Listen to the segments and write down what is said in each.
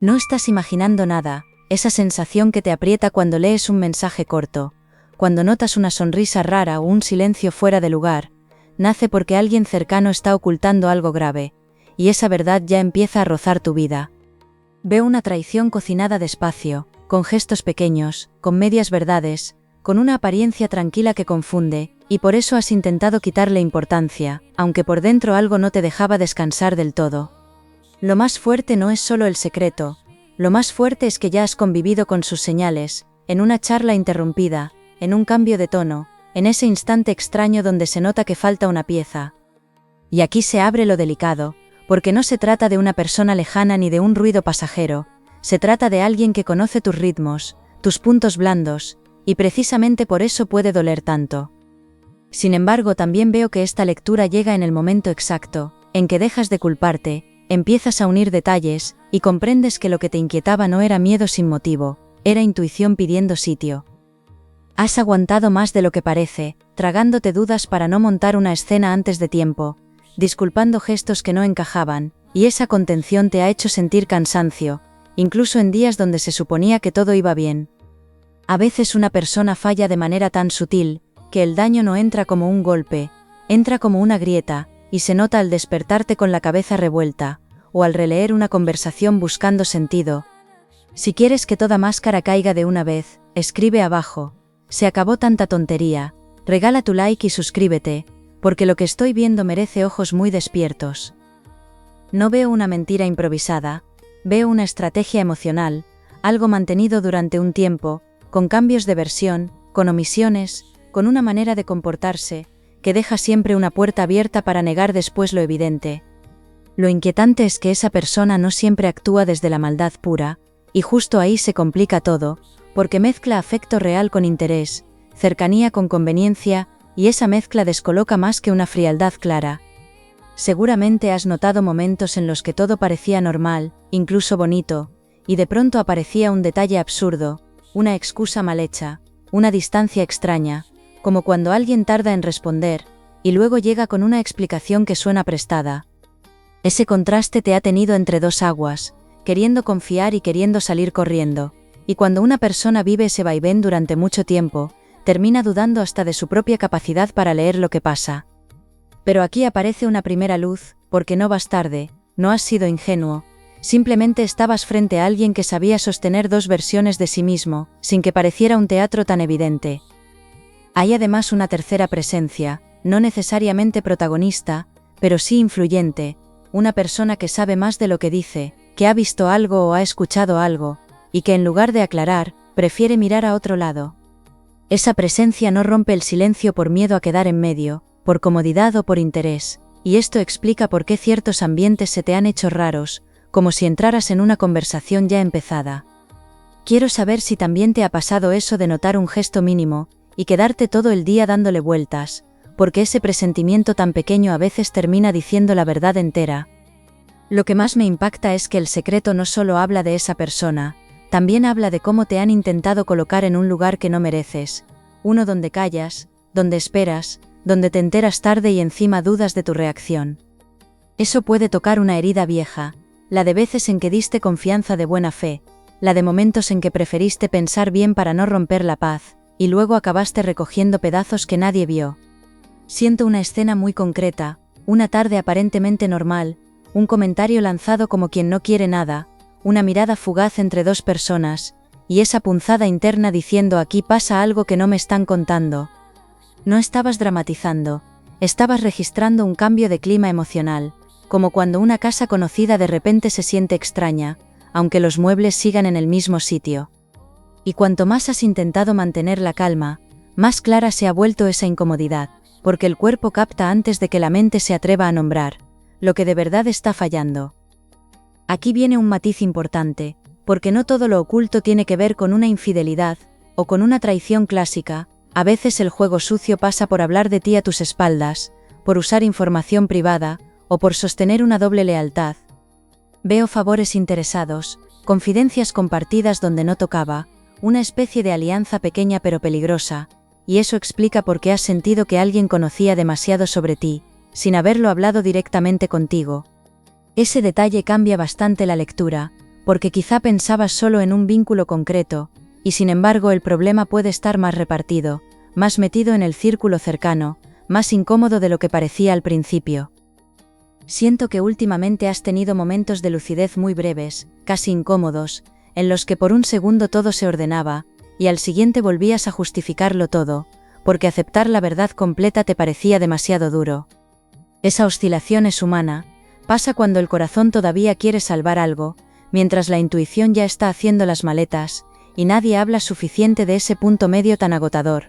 No estás imaginando nada, esa sensación que te aprieta cuando lees un mensaje corto, cuando notas una sonrisa rara o un silencio fuera de lugar, nace porque alguien cercano está ocultando algo grave, y esa verdad ya empieza a rozar tu vida. Veo una traición cocinada despacio, con gestos pequeños, con medias verdades, con una apariencia tranquila que confunde, y por eso has intentado quitarle importancia, aunque por dentro algo no te dejaba descansar del todo. Lo más fuerte no es solo el secreto, lo más fuerte es que ya has convivido con sus señales, en una charla interrumpida, en un cambio de tono, en ese instante extraño donde se nota que falta una pieza. Y aquí se abre lo delicado, porque no se trata de una persona lejana ni de un ruido pasajero, se trata de alguien que conoce tus ritmos, tus puntos blandos, y precisamente por eso puede doler tanto. Sin embargo, también veo que esta lectura llega en el momento exacto, en que dejas de culparte, empiezas a unir detalles, y comprendes que lo que te inquietaba no era miedo sin motivo, era intuición pidiendo sitio. Has aguantado más de lo que parece, tragándote dudas para no montar una escena antes de tiempo, disculpando gestos que no encajaban, y esa contención te ha hecho sentir cansancio, incluso en días donde se suponía que todo iba bien. A veces una persona falla de manera tan sutil, que el daño no entra como un golpe, entra como una grieta, y se nota al despertarte con la cabeza revuelta, o al releer una conversación buscando sentido. Si quieres que toda máscara caiga de una vez, escribe abajo: se acabó tanta tontería, regala tu like y suscríbete, porque lo que estoy viendo merece ojos muy despiertos. No veo una mentira improvisada, veo una estrategia emocional, algo mantenido durante un tiempo, con cambios de versión, con omisiones, con una manera de comportarse, que deja siempre una puerta abierta para negar después lo evidente. Lo inquietante es que esa persona no siempre actúa desde la maldad pura, y justo ahí se complica todo, porque mezcla afecto real con interés, cercanía con conveniencia, y esa mezcla descoloca más que una frialdad clara. Seguramente has notado momentos en los que todo parecía normal, incluso bonito, y de pronto aparecía un detalle absurdo, una excusa mal hecha, una distancia extraña, como cuando alguien tarda en responder, y luego llega con una explicación que suena prestada. Ese contraste te ha tenido entre dos aguas, queriendo confiar y queriendo salir corriendo, y cuando una persona vive ese vaivén durante mucho tiempo, termina dudando hasta de su propia capacidad para leer lo que pasa. Pero aquí aparece una primera luz, porque no vas tarde, no has sido ingenuo, simplemente estabas frente a alguien que sabía sostener dos versiones de sí mismo, sin que pareciera un teatro tan evidente. Hay además una tercera presencia, no necesariamente protagonista, pero sí influyente, una persona que sabe más de lo que dice, que ha visto algo o ha escuchado algo, y que en lugar de aclarar, prefiere mirar a otro lado. Esa presencia no rompe el silencio por miedo a quedar en medio, por comodidad o por interés, y esto explica por qué ciertos ambientes se te han hecho raros, como si entraras en una conversación ya empezada. Quiero saber si también te ha pasado eso de notar un gesto mínimo, y quedarte todo el día dándole vueltas, porque ese presentimiento tan pequeño a veces termina diciendo la verdad entera. Lo que más me impacta es que el secreto no solo habla de esa persona, también habla de cómo te han intentado colocar en un lugar que no mereces, uno donde callas, donde esperas, donde te enteras tarde y encima dudas de tu reacción. Eso puede tocar una herida vieja, la de veces en que diste confianza de buena fe, la de momentos en que preferiste pensar bien para no romper la paz, y luego acabaste recogiendo pedazos que nadie vio. Siento una escena muy concreta, una tarde aparentemente normal, un comentario lanzado como quien no quiere nada, una mirada fugaz entre dos personas, y esa punzada interna diciendo: aquí pasa algo que no me están contando. No estabas dramatizando, estabas registrando un cambio de clima emocional, como cuando una casa conocida de repente se siente extraña, aunque los muebles sigan en el mismo sitio. Y cuanto más has intentado mantener la calma, más clara se ha vuelto esa incomodidad, porque el cuerpo capta antes de que la mente se atreva a nombrar lo que de verdad está fallando. Aquí viene un matiz importante, porque no todo lo oculto tiene que ver con una infidelidad, o con una traición clásica. A veces el juego sucio pasa por hablar de ti a tus espaldas, por usar información privada, o por sostener una doble lealtad. Veo favores interesados, confidencias compartidas donde no tocaba, una especie de alianza pequeña pero peligrosa, y eso explica por qué has sentido que alguien conocía demasiado sobre ti, sin haberlo hablado directamente contigo. Ese detalle cambia bastante la lectura, porque quizá pensabas solo en un vínculo concreto, y sin embargo el problema puede estar más repartido, más metido en el círculo cercano, más incómodo de lo que parecía al principio. Siento que últimamente has tenido momentos de lucidez muy breves, casi incómodos, en los que por un segundo todo se ordenaba, y al siguiente volvías a justificarlo todo, porque aceptar la verdad completa te parecía demasiado duro. Esa oscilación es humana, pasa cuando el corazón todavía quiere salvar algo, mientras la intuición ya está haciendo las maletas, y nadie habla suficiente de ese punto medio tan agotador.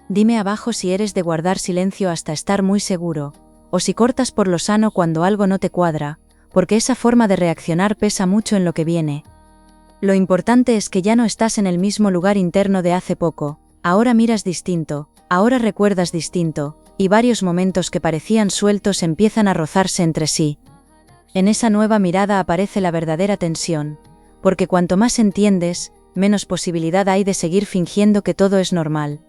Dime abajo si eres de guardar silencio hasta estar muy seguro, o si cortas por lo sano cuando algo no te cuadra, porque esa forma de reaccionar pesa mucho en lo que viene. Lo importante es que ya no estás en el mismo lugar interno de hace poco, ahora miras distinto, ahora recuerdas distinto, y varios momentos que parecían sueltos empiezan a rozarse entre sí. En esa nueva mirada aparece la verdadera tensión, porque cuanto más entiendes, menos posibilidad hay de seguir fingiendo que todo es normal.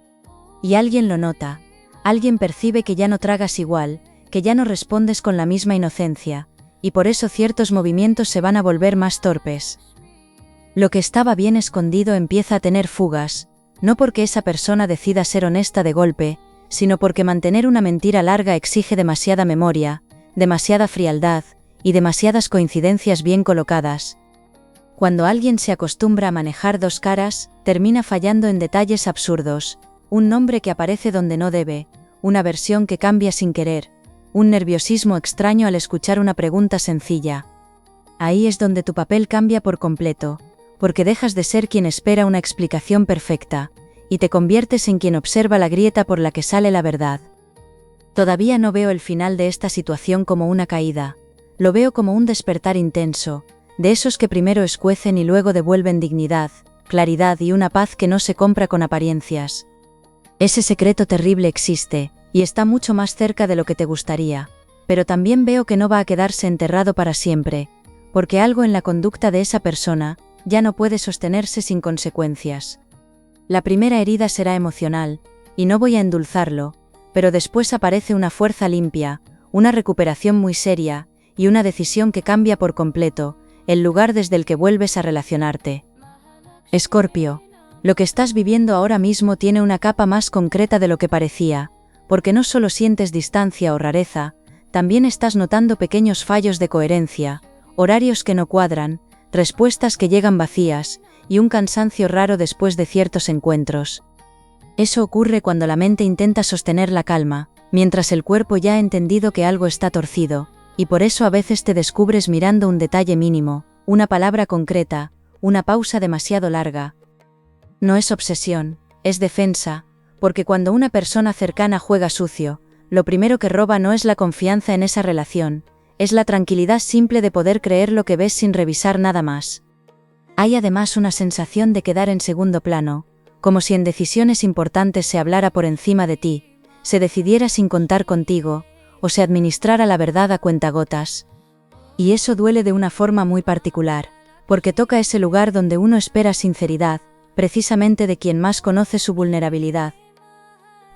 Y alguien lo nota, alguien percibe que ya no tragas igual, que ya no respondes con la misma inocencia, y por eso ciertos movimientos se van a volver más torpes. Lo que estaba bien escondido empieza a tener fugas, no porque esa persona decida ser honesta de golpe, sino porque mantener una mentira larga exige demasiada memoria, demasiada frialdad, y demasiadas coincidencias bien colocadas. Cuando alguien se acostumbra a manejar dos caras, termina fallando en detalles absurdos, un nombre que aparece donde no debe, una versión que cambia sin querer, un nerviosismo extraño al escuchar una pregunta sencilla. Ahí es donde tu papel cambia por completo, porque dejas de ser quien espera una explicación perfecta, y te conviertes en quien observa la grieta por la que sale la verdad. Todavía no veo el final de esta situación como una caída, lo veo como un despertar intenso, de esos que primero escuecen y luego devuelven dignidad, claridad y una paz que no se compra con apariencias. Ese secreto terrible existe, y está mucho más cerca de lo que te gustaría, pero también veo que no va a quedarse enterrado para siempre, porque algo en la conducta de esa persona ya no puede sostenerse sin consecuencias. La primera herida será emocional, y no voy a endulzarlo, pero después aparece una fuerza limpia, una recuperación muy seria, y una decisión que cambia por completo el lugar desde el que vuelves a relacionarte. Escorpio, lo que estás viviendo ahora mismo tiene una capa más concreta de lo que parecía, porque no solo sientes distancia o rareza, también estás notando pequeños fallos de coherencia, horarios que no cuadran, respuestas que llegan vacías, y un cansancio raro después de ciertos encuentros. Eso ocurre cuando la mente intenta sostener la calma, mientras el cuerpo ya ha entendido que algo está torcido, y por eso a veces te descubres mirando un detalle mínimo, una palabra concreta, una pausa demasiado larga. No es obsesión, es defensa, porque cuando una persona cercana juega sucio, lo primero que roba no es la confianza en esa relación, es la tranquilidad simple de poder creer lo que ves sin revisar nada más. Hay además una sensación de quedar en segundo plano, como si en decisiones importantes se hablara por encima de ti, se decidiera sin contar contigo, o se administrara la verdad a cuentagotas. Y eso duele de una forma muy particular, porque toca ese lugar donde uno espera sinceridad, precisamente de quien más conoce su vulnerabilidad.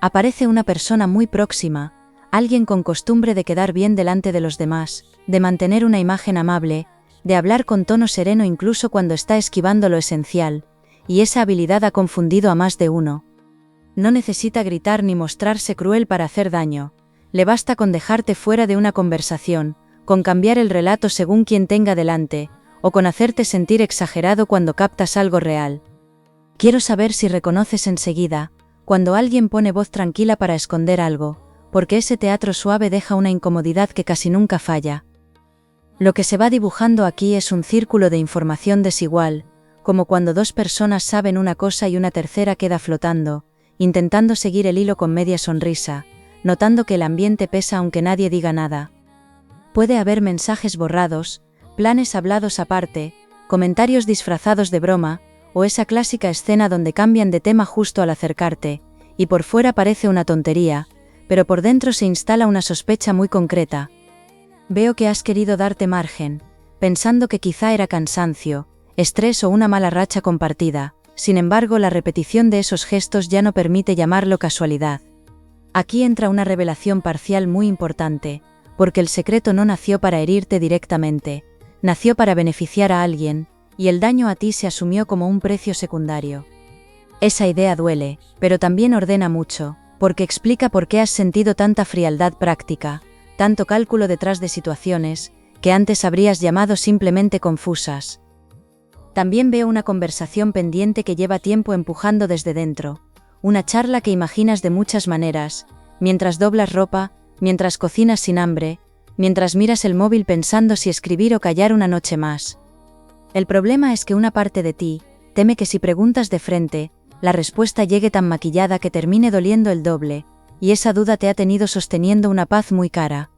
Aparece una persona muy próxima, alguien con costumbre de quedar bien delante de los demás, de mantener una imagen amable, de hablar con tono sereno incluso cuando está esquivando lo esencial, y esa habilidad ha confundido a más de uno. No necesita gritar ni mostrarse cruel para hacer daño, le basta con dejarte fuera de una conversación, con cambiar el relato según quien tenga delante, o con hacerte sentir exagerado cuando captas algo real. Quiero saber si reconoces enseguida, cuando alguien pone voz tranquila para esconder algo, porque ese teatro suave deja una incomodidad que casi nunca falla. Lo que se va dibujando aquí es un círculo de información desigual, como cuando dos personas saben una cosa y una tercera queda flotando, intentando seguir el hilo con media sonrisa, notando que el ambiente pesa aunque nadie diga nada. Puede haber mensajes borrados, planes hablados aparte, comentarios disfrazados de broma, o esa clásica escena donde cambian de tema justo al acercarte, y por fuera parece una tontería, pero por dentro se instala una sospecha muy concreta. Veo que has querido darte margen, pensando que quizá era cansancio, estrés o una mala racha compartida, sin embargo la repetición de esos gestos ya no permite llamarlo casualidad. Aquí entra una revelación parcial muy importante, porque el secreto no nació para herirte directamente, nació para beneficiar a alguien, y el daño a ti se asumió como un precio secundario. Esa idea duele, pero también ordena mucho, porque explica por qué has sentido tanta frialdad práctica, tanto cálculo detrás de situaciones, que antes habrías llamado simplemente confusas. También veo una conversación pendiente que lleva tiempo empujando desde dentro, una charla que imaginas de muchas maneras, mientras doblas ropa, mientras cocinas sin hambre, mientras miras el móvil pensando si escribir o callar una noche más. El problema es que una parte de ti teme que si preguntas de frente, la respuesta llegue tan maquillada que termine doliendo el doble, y esa duda te ha tenido sosteniendo una paz muy cara.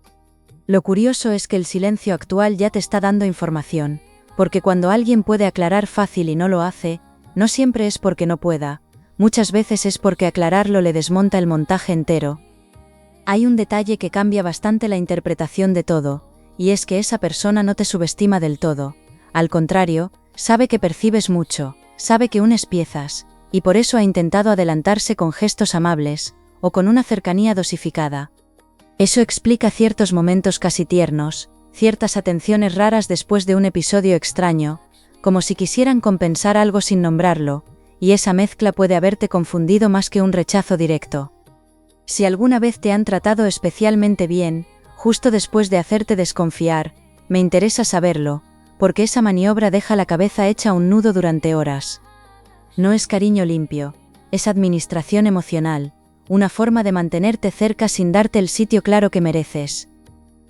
Lo curioso es que el silencio actual ya te está dando información, porque cuando alguien puede aclarar fácil y no lo hace, no siempre es porque no pueda, muchas veces es porque aclararlo le desmonta el montaje entero. Hay un detalle que cambia bastante la interpretación de todo, y es que esa persona no te subestima del todo, al contrario, sabe que percibes mucho, sabe que unes piezas, y por eso ha intentado adelantarse con gestos amables, o con una cercanía dosificada. Eso explica ciertos momentos casi tiernos, ciertas atenciones raras después de un episodio extraño, como si quisieran compensar algo sin nombrarlo, y esa mezcla puede haberte confundido más que un rechazo directo. Si alguna vez te han tratado especialmente bien, justo después de hacerte desconfiar, me interesa saberlo, porque esa maniobra deja la cabeza hecha un nudo durante horas. No es cariño limpio, es administración emocional, una forma de mantenerte cerca sin darte el sitio claro que mereces.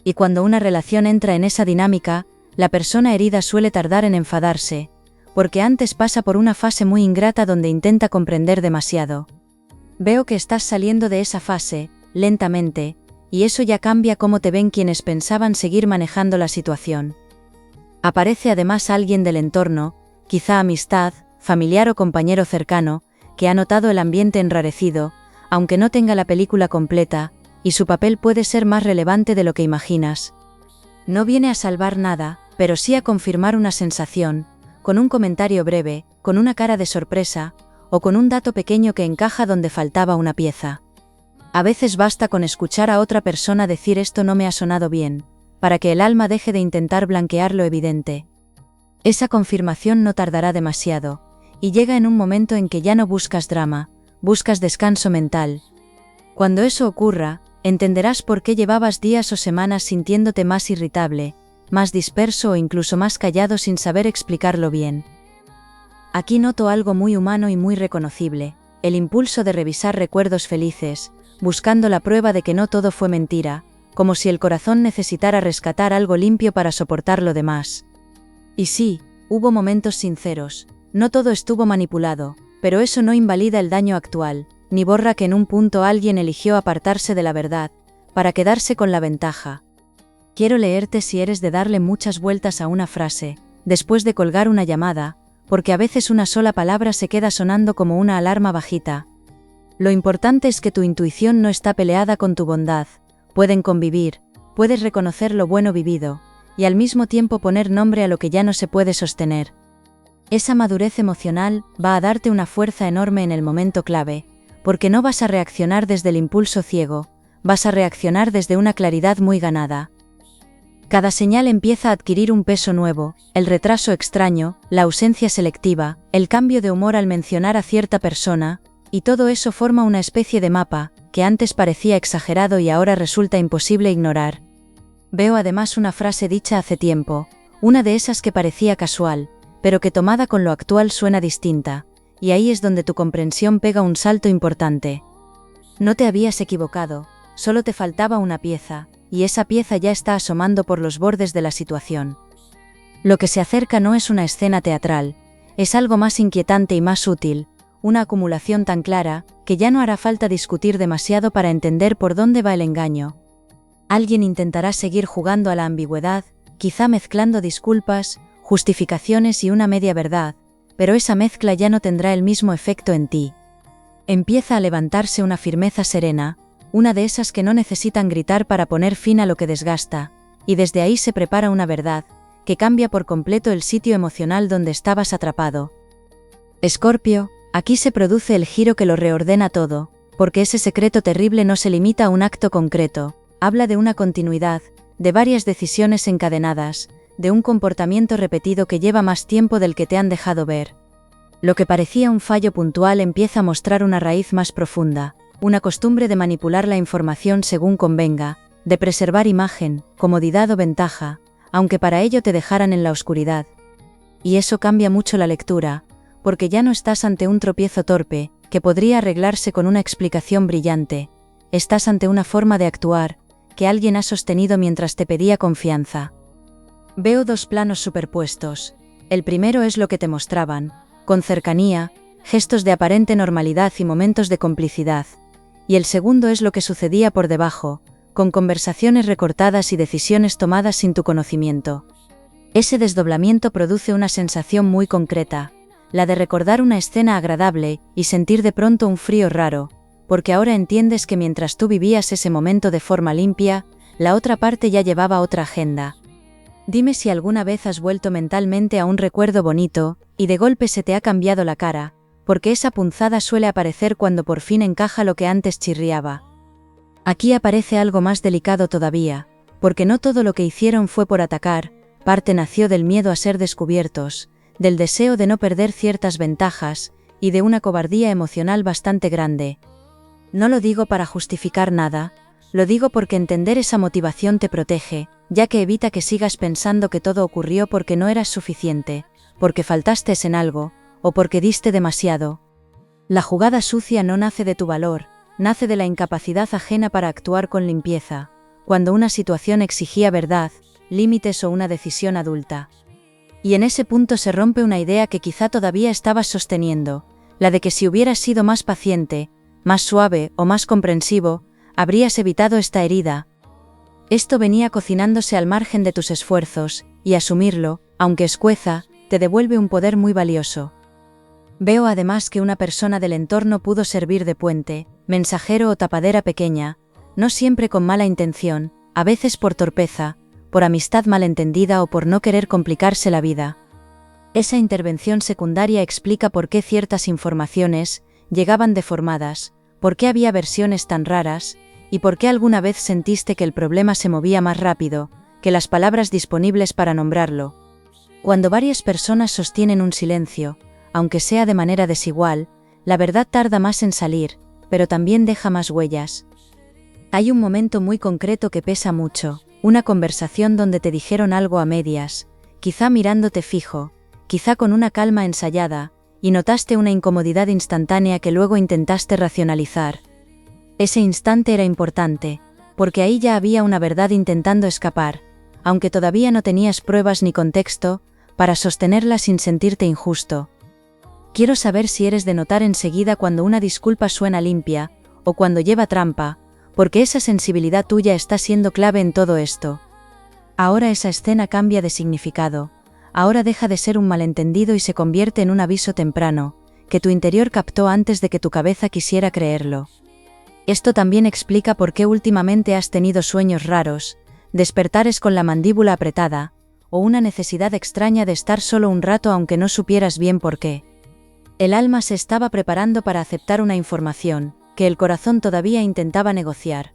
Y cuando una relación entra en esa dinámica, la persona herida suele tardar en enfadarse, porque antes pasa por una fase muy ingrata donde intenta comprender demasiado. Veo que estás saliendo de esa fase, lentamente, y eso ya cambia cómo te ven quienes pensaban seguir manejando la situación. Aparece además alguien del entorno, quizá amistad, familiar o compañero cercano, que ha notado el ambiente enrarecido, aunque no tenga la película completa, y su papel puede ser más relevante de lo que imaginas. No viene a salvar nada, pero sí a confirmar una sensación, con un comentario breve, con una cara de sorpresa, o con un dato pequeño que encaja donde faltaba una pieza. A veces basta con escuchar a otra persona decir esto no me ha sonado bien, para que el alma deje de intentar blanquear lo evidente. Esa confirmación no tardará demasiado, y llega en un momento en que ya no buscas drama, buscas descanso mental. Cuando eso ocurra, entenderás por qué llevabas días o semanas sintiéndote más irritable, más disperso o incluso más callado sin saber explicarlo bien. Aquí noto algo muy humano y muy reconocible, el impulso de revisar recuerdos felices, buscando la prueba de que no todo fue mentira, como si el corazón necesitara rescatar algo limpio para soportar lo demás. Y sí, hubo momentos sinceros, no todo estuvo manipulado, pero eso no invalida el daño actual, ni borra que en un punto alguien eligió apartarse de la verdad, para quedarse con la ventaja. Quiero leerte si eres de darle muchas vueltas a una frase, después de colgar una llamada, porque a veces una sola palabra se queda sonando como una alarma bajita. Lo importante es que tu intuición no está peleada con tu bondad, pueden convivir, puedes reconocer lo bueno vivido, y al mismo tiempo poner nombre a lo que ya no se puede sostener. Esa madurez emocional va a darte una fuerza enorme en el momento clave, porque no vas a reaccionar desde el impulso ciego, vas a reaccionar desde una claridad muy ganada. Cada señal empieza a adquirir un peso nuevo, el retraso extraño, la ausencia selectiva, el cambio de humor al mencionar a cierta persona, y todo eso forma una especie de mapa, que antes parecía exagerado y ahora resulta imposible ignorar. Veo además una frase dicha hace tiempo, una de esas que parecía casual, pero que tomada con lo actual suena distinta, y ahí es donde tu comprensión pega un salto importante. No te habías equivocado, solo te faltaba una pieza, y esa pieza ya está asomando por los bordes de la situación. Lo que se acerca no es una escena teatral, es algo más inquietante y más útil, una acumulación tan clara, que ya no hará falta discutir demasiado para entender por dónde va el engaño. Alguien intentará seguir jugando a la ambigüedad, quizá mezclando disculpas, justificaciones y una media verdad, pero esa mezcla ya no tendrá el mismo efecto en ti. Empieza a levantarse una firmeza serena, una de esas que no necesitan gritar para poner fin a lo que desgasta, y desde ahí se prepara una verdad, que cambia por completo el sitio emocional donde estabas atrapado. Escorpio, aquí se produce el giro que lo reordena todo, porque ese secreto terrible no se limita a un acto concreto, habla de una continuidad, de varias decisiones encadenadas, de un comportamiento repetido que lleva más tiempo del que te han dejado ver. Lo que parecía un fallo puntual empieza a mostrar una raíz más profunda, una costumbre de manipular la información según convenga, de preservar imagen, comodidad o ventaja, aunque para ello te dejaran en la oscuridad. Y eso cambia mucho la lectura, porque ya no estás ante un tropiezo torpe, que podría arreglarse con una explicación brillante. Estás ante una forma de actuar, que alguien ha sostenido mientras te pedía confianza. Veo dos planos superpuestos. El primero es lo que te mostraban, con cercanía, gestos de aparente normalidad y momentos de complicidad. Y el segundo es lo que sucedía por debajo, con conversaciones recortadas y decisiones tomadas sin tu conocimiento. Ese desdoblamiento produce una sensación muy concreta, la de recordar una escena agradable y sentir de pronto un frío raro, porque ahora entiendes que mientras tú vivías ese momento de forma limpia, la otra parte ya llevaba otra agenda. Dime si alguna vez has vuelto mentalmente a un recuerdo bonito, y de golpe se te ha cambiado la cara, porque esa punzada suele aparecer cuando por fin encaja lo que antes chirriaba. Aquí aparece algo más delicado todavía, porque no todo lo que hicieron fue por atacar, parte nació del miedo a ser descubiertos, del deseo de no perder ciertas ventajas, y de una cobardía emocional bastante grande. No lo digo para justificar nada, lo digo porque entender esa motivación te protege, ya que evita que sigas pensando que todo ocurrió porque no eras suficiente, porque faltaste en algo, o porque diste demasiado. La jugada sucia no nace de tu valor, nace de la incapacidad ajena para actuar con limpieza, cuando una situación exigía verdad, límites o una decisión adulta. Y en ese punto se rompe una idea que quizá todavía estabas sosteniendo, la de que si hubieras sido más paciente, más suave o más comprensivo, habrías evitado esta herida. Esto venía cocinándose al margen de tus esfuerzos, y asumirlo, aunque escueza, te devuelve un poder muy valioso. Veo además que una persona del entorno pudo servir de puente, mensajero o tapadera pequeña, no siempre con mala intención, a veces por torpeza, por amistad malentendida o por no querer complicarse la vida. Esa intervención secundaria explica por qué ciertas informaciones llegaban deformadas, por qué había versiones tan raras, y por qué alguna vez sentiste que el problema se movía más rápido que las palabras disponibles para nombrarlo. Cuando varias personas sostienen un silencio, aunque sea de manera desigual, la verdad tarda más en salir, pero también deja más huellas. Hay un momento muy concreto que pesa mucho, una conversación donde te dijeron algo a medias, quizá mirándote fijo, quizá con una calma ensayada, y notaste una incomodidad instantánea que luego intentaste racionalizar. Ese instante era importante, porque ahí ya había una verdad intentando escapar, aunque todavía no tenías pruebas ni contexto, para sostenerla sin sentirte injusto. Quiero saber si eres de notar enseguida cuando una disculpa suena limpia, o cuando lleva trampa, porque esa sensibilidad tuya está siendo clave en todo esto. Ahora esa escena cambia de significado, ahora deja de ser un malentendido y se convierte en un aviso temprano, que tu interior captó antes de que tu cabeza quisiera creerlo. Esto también explica por qué últimamente has tenido sueños raros, despertares con la mandíbula apretada, o una necesidad extraña de estar solo un rato aunque no supieras bien por qué. El alma se estaba preparando para aceptar una información, que el corazón todavía intentaba negociar.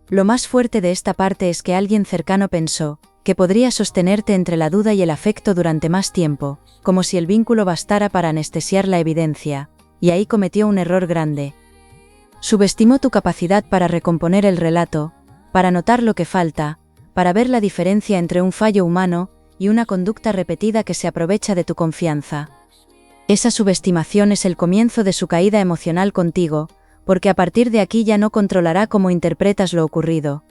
Lo más fuerte de esta parte es que alguien cercano pensó que podría sostenerte entre la duda y el afecto durante más tiempo, como si el vínculo bastara para anestesiar la evidencia, y ahí cometió un error grande. Subestimó tu capacidad para recomponer el relato, para notar lo que falta, para ver la diferencia entre un fallo humano y una conducta repetida que se aprovecha de tu confianza. Esa subestimación es el comienzo de su caída emocional contigo, porque a partir de aquí ya no controlará cómo interpretas lo ocurrido.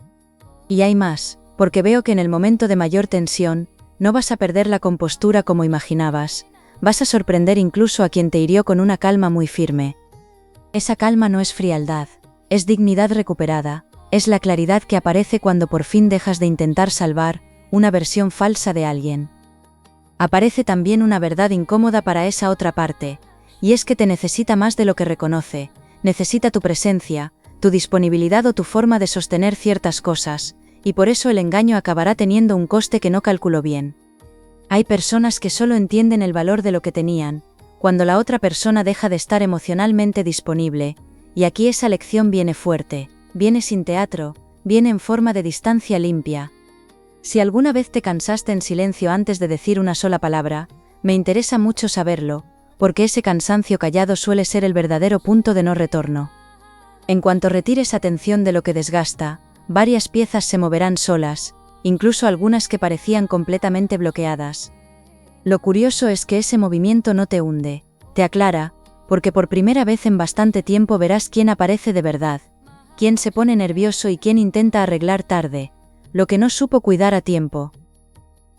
Y hay más, porque veo que en el momento de mayor tensión, no vas a perder la compostura como imaginabas, vas a sorprender incluso a quien te hirió con una calma muy firme. Esa calma no es frialdad, es dignidad recuperada, es la claridad que aparece cuando por fin dejas de intentar salvar una versión falsa de alguien. Aparece también una verdad incómoda para esa otra parte, y es que te necesita más de lo que reconoce, necesita tu presencia, tu disponibilidad o tu forma de sostener ciertas cosas, y por eso el engaño acabará teniendo un coste que no calculó bien. Hay personas que solo entienden el valor de lo que tenían, cuando la otra persona deja de estar emocionalmente disponible, y aquí esa lección viene fuerte, viene sin teatro, viene en forma de distancia limpia. Si alguna vez te cansaste en silencio antes de decir una sola palabra, me interesa mucho saberlo, porque ese cansancio callado suele ser el verdadero punto de no retorno. En cuanto retires atención de lo que desgasta, varias piezas se moverán solas, incluso algunas que parecían completamente bloqueadas. Lo curioso es que ese movimiento no te hunde, te aclara, porque por primera vez en bastante tiempo verás quién aparece de verdad, quién se pone nervioso y quién intenta arreglar tarde, lo que no supo cuidar a tiempo.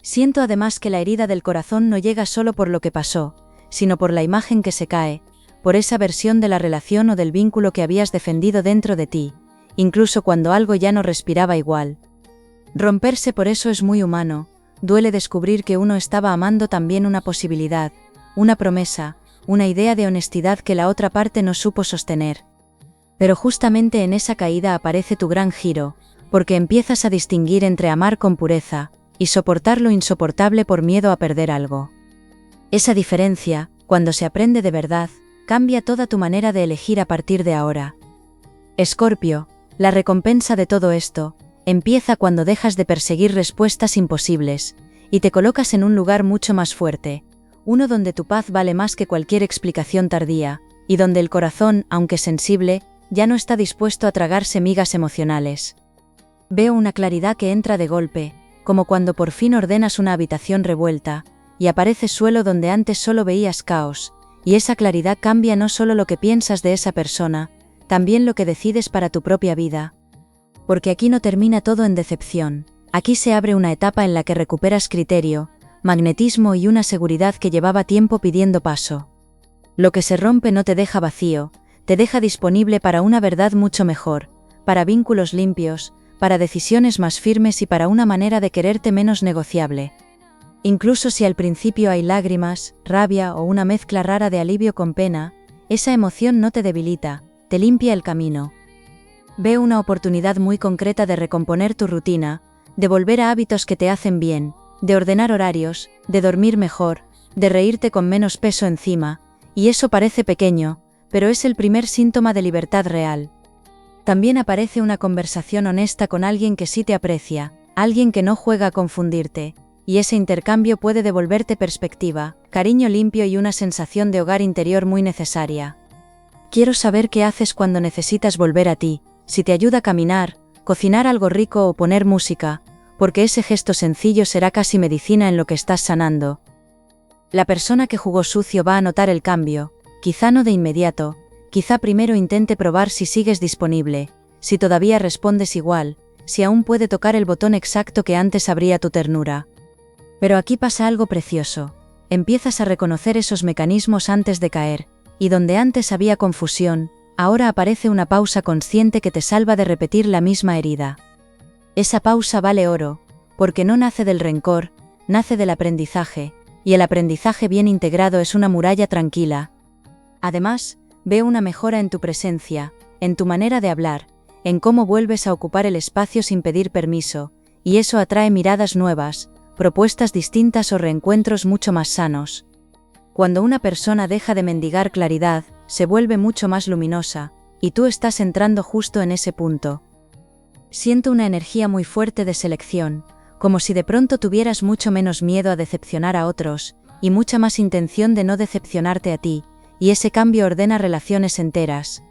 Siento además que la herida del corazón no llega solo por lo que pasó, sino por la imagen que se cae, por esa versión de la relación o del vínculo que habías defendido dentro de ti, incluso cuando algo ya no respiraba igual. Romperse por eso es muy humano, duele descubrir que uno estaba amando también una posibilidad, una promesa, una idea de honestidad que la otra parte no supo sostener. Pero justamente en esa caída aparece tu gran giro, porque empiezas a distinguir entre amar con pureza y soportar lo insoportable por miedo a perder algo. Esa diferencia, cuando se aprende de verdad, cambia toda tu manera de elegir a partir de ahora. Escorpio, la recompensa de todo esto empieza cuando dejas de perseguir respuestas imposibles y te colocas en un lugar mucho más fuerte, uno donde tu paz vale más que cualquier explicación tardía, y donde el corazón, aunque sensible, ya no está dispuesto a tragarse migas emocionales. Veo una claridad que entra de golpe, como cuando por fin ordenas una habitación revuelta, y aparece suelo donde antes solo veías caos, y esa claridad cambia no solo lo que piensas de esa persona, también lo que decides para tu propia vida. Porque aquí no termina todo en decepción, aquí se abre una etapa en la que recuperas criterio, magnetismo y una seguridad que llevaba tiempo pidiendo paso. Lo que se rompe no te deja vacío, te deja disponible para una verdad mucho mejor, para vínculos limpios, para decisiones más firmes y para una manera de quererte menos negociable. Incluso si al principio hay lágrimas, rabia o una mezcla rara de alivio con pena, esa emoción no te debilita, te limpia el camino. Veo una oportunidad muy concreta de recomponer tu rutina, de volver a hábitos que te hacen bien, de ordenar horarios, de dormir mejor, de reírte con menos peso encima, y eso parece pequeño, pero es el primer síntoma de libertad real. También aparece una conversación honesta con alguien que sí te aprecia, alguien que no juega a confundirte, y ese intercambio puede devolverte perspectiva, cariño limpio y una sensación de hogar interior muy necesaria. Quiero saber qué haces cuando necesitas volver a ti, si te ayuda a caminar, cocinar algo rico o poner música, porque ese gesto sencillo será casi medicina en lo que estás sanando. La persona que jugó sucio va a notar el cambio, quizá no de inmediato, quizá primero intente probar si sigues disponible, si todavía respondes igual, si aún puede tocar el botón exacto que antes abría tu ternura. Pero aquí pasa algo precioso, empiezas a reconocer esos mecanismos antes de caer, y donde antes había confusión, ahora aparece una pausa consciente que te salva de repetir la misma herida. Esa pausa vale oro, porque no nace del rencor, nace del aprendizaje, y el aprendizaje bien integrado es una muralla tranquila. Además, veo una mejora en tu presencia, en tu manera de hablar, en cómo vuelves a ocupar el espacio sin pedir permiso, y eso atrae miradas nuevas, propuestas distintas o reencuentros mucho más sanos. Cuando una persona deja de mendigar claridad, se vuelve mucho más luminosa, y tú estás entrando justo en ese punto. Siento una energía muy fuerte de selección, como si de pronto tuvieras mucho menos miedo a decepcionar a otros, y mucha más intención de no decepcionarte a ti, y ese cambio ordena relaciones enteras.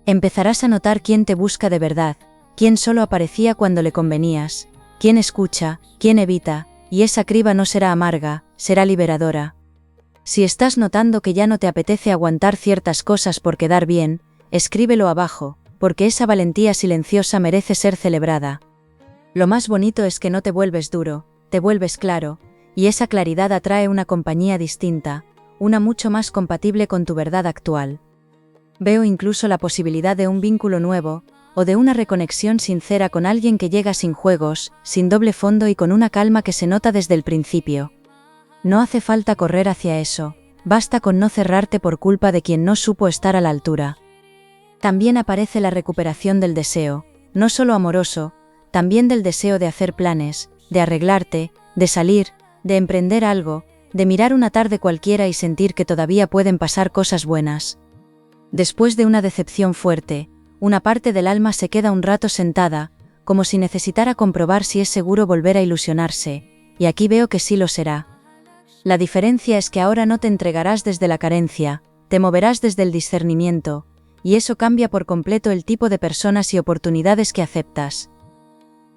Empezarás a notar quién te busca de verdad, quién solo aparecía cuando le convenías, quién escucha, quién evita, y esa criba no será amarga, será liberadora. Si estás notando que ya no te apetece aguantar ciertas cosas por quedar bien, escríbelo abajo, porque esa valentía silenciosa merece ser celebrada. Lo más bonito es que no te vuelves duro, te vuelves claro, y esa claridad atrae una compañía distinta, una mucho más compatible con tu verdad actual. Veo incluso la posibilidad de un vínculo nuevo, o de una reconexión sincera con alguien que llega sin juegos, sin doble fondo y con una calma que se nota desde el principio. No hace falta correr hacia eso, basta con no cerrarte por culpa de quien no supo estar a la altura. También aparece la recuperación del deseo, no solo amoroso, también del deseo de hacer planes, de arreglarte, de salir, de emprender algo, de mirar una tarde cualquiera y sentir que todavía pueden pasar cosas buenas. Después de una decepción fuerte, una parte del alma se queda un rato sentada, como si necesitara comprobar si es seguro volver a ilusionarse, y aquí veo que sí lo será. La diferencia es que ahora no te entregarás desde la carencia, te moverás desde el discernimiento, y eso cambia por completo el tipo de personas y oportunidades que aceptas.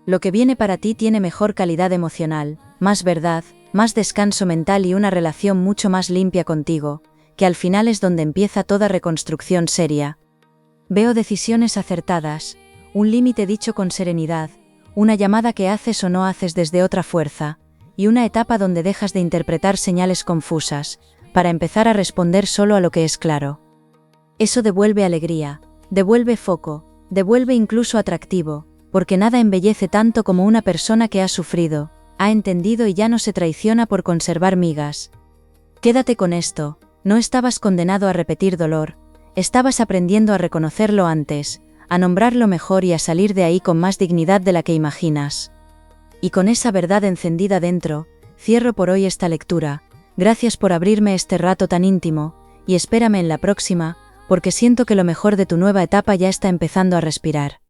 Lo que viene para ti tiene mejor calidad emocional, más verdad, más descanso mental y una relación mucho más limpia contigo, que al final es donde empieza toda reconstrucción seria. Veo decisiones acertadas, un límite dicho con serenidad, una llamada que haces o no haces desde otra fuerza, y una etapa donde dejas de interpretar señales confusas, para empezar a responder solo a lo que es claro. Eso devuelve alegría, devuelve foco, devuelve incluso atractivo, porque nada embellece tanto como una persona que ha sufrido, ha entendido y ya no se traiciona por conservar migas. Quédate con esto, no estabas condenado a repetir dolor, estabas aprendiendo a reconocerlo antes, a nombrarlo mejor y a salir de ahí con más dignidad de la que imaginas. Y con esa verdad encendida dentro, cierro por hoy esta lectura. Gracias por abrirme este rato tan íntimo, y espérame en la próxima, porque siento que lo mejor de tu nueva etapa ya está empezando a respirar.